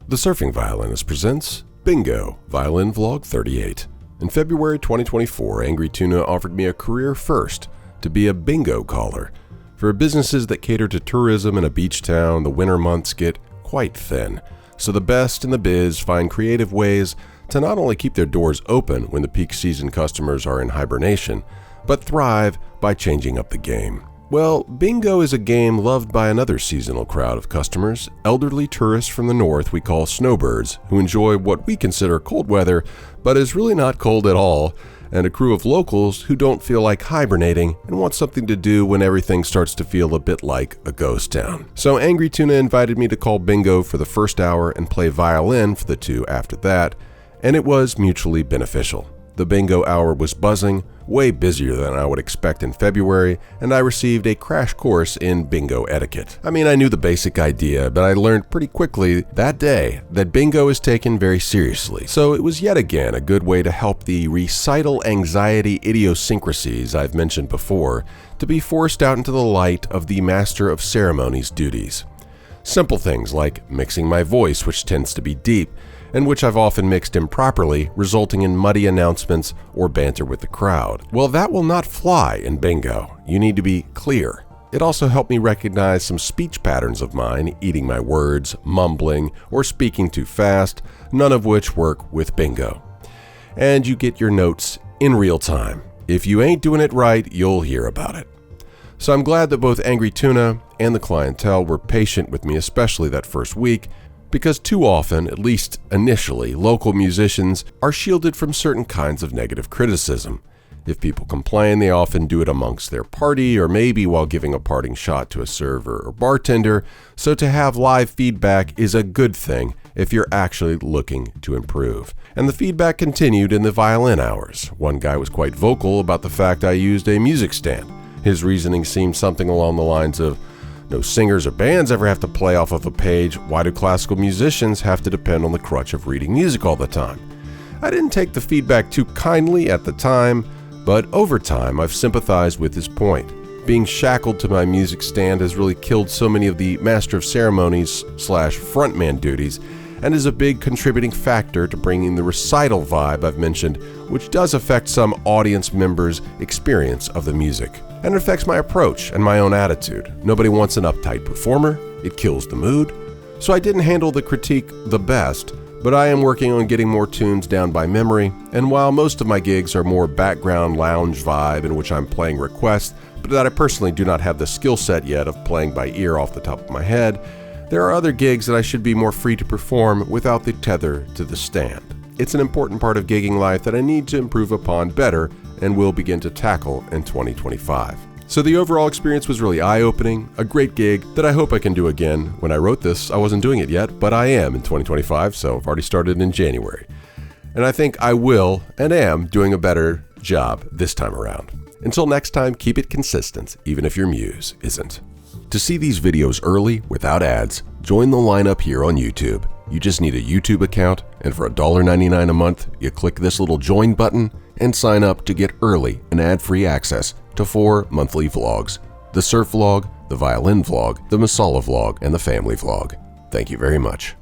The Surfing Violinist presents Bingo, Violin Vlog 38. In February 2024, Angry Tuna offered me a career first to be a bingo caller. For businesses that cater to tourism in a beach town, the winter months get quite thin. So the best in the biz find creative ways to not only keep their doors open when the peak season customers are in hibernation, but thrive by changing up the game. Well, bingo is a game loved by another seasonal crowd of customers, elderly tourists from the north we call snowbirds, who enjoy what we consider cold weather, but is really not cold at all, and a crew of locals who don't feel like hibernating and want something to do when everything starts to feel a bit like a ghost town. So Angry Tuna invited me to call bingo for the first hour and play violin for the 2 after that, and it was mutually beneficial. The bingo hour was buzzing, way busier than I would expect in February, and I received a crash course in bingo etiquette. I mean, I knew the basic idea, but I learned pretty quickly that day that bingo is taken very seriously. So it was yet again a good way to help the recital anxiety idiosyncrasies I've mentioned before to be forced out into the light of the master of ceremonies duties. Simple things like mixing my voice, which tends to be deep, and which I've often mixed improperly, resulting in muddy announcements or banter with the crowd. Well, that will not fly in bingo. You need to be clear. It also helped me recognize some speech patterns of mine, eating my words, mumbling, or speaking too fast, none of which work with bingo. And you get your notes in real time. If you ain't doing it right, you'll hear about it. So I'm glad that both Angry Tuna and the clientele were patient with me, especially that first week, because too often, at least initially, local musicians are shielded from certain kinds of negative criticism. If people complain, they often do it amongst their party or maybe while giving a parting shot to a server or bartender, so to have live feedback is a good thing if you're actually looking to improve. And the feedback continued in the violin hours. One guy was quite vocal about the fact I used a music stand. His reasoning seemed something along the lines of, "No singers or bands ever have to play off of a page. Why do classical musicians have to depend on the crutch of reading music all the time?" I didn't take the feedback too kindly at the time, but over time I've sympathized with his point. Being shackled to my music stand has really killed so many of the master of ceremonies / frontman duties, and is a big contributing factor to bringing the recital vibe I've mentioned, which does affect some audience members' experience of the music. And it affects my approach and my own attitude. Nobody wants an uptight performer. It kills the mood. So I didn't handle the critique the best, but I am working on getting more tunes down by memory, and while most of my gigs are more background lounge vibe in which I'm playing requests, but that I personally do not have the skill set yet of playing by ear off the top of my head, there are other gigs that I should be more free to perform without the tether to the stand. It's an important part of gigging life that I need to improve upon better and will begin to tackle in 2025. So the overall experience was really eye-opening, a great gig that I hope I can do again. When I wrote this, I wasn't doing it yet, but I am in 2025, so I've already started in January. And I think I will and am doing a better job this time around. Until next time, keep it consistent, even if your muse isn't. To see these videos early, without ads, join the lineup here on YouTube. You just need a YouTube account, and for $1.99 a month, you click this little join button and sign up to get early and ad-free access to 4 monthly vlogs: the surf vlog, the violin vlog, the masala vlog, and the family vlog. Thank you very much.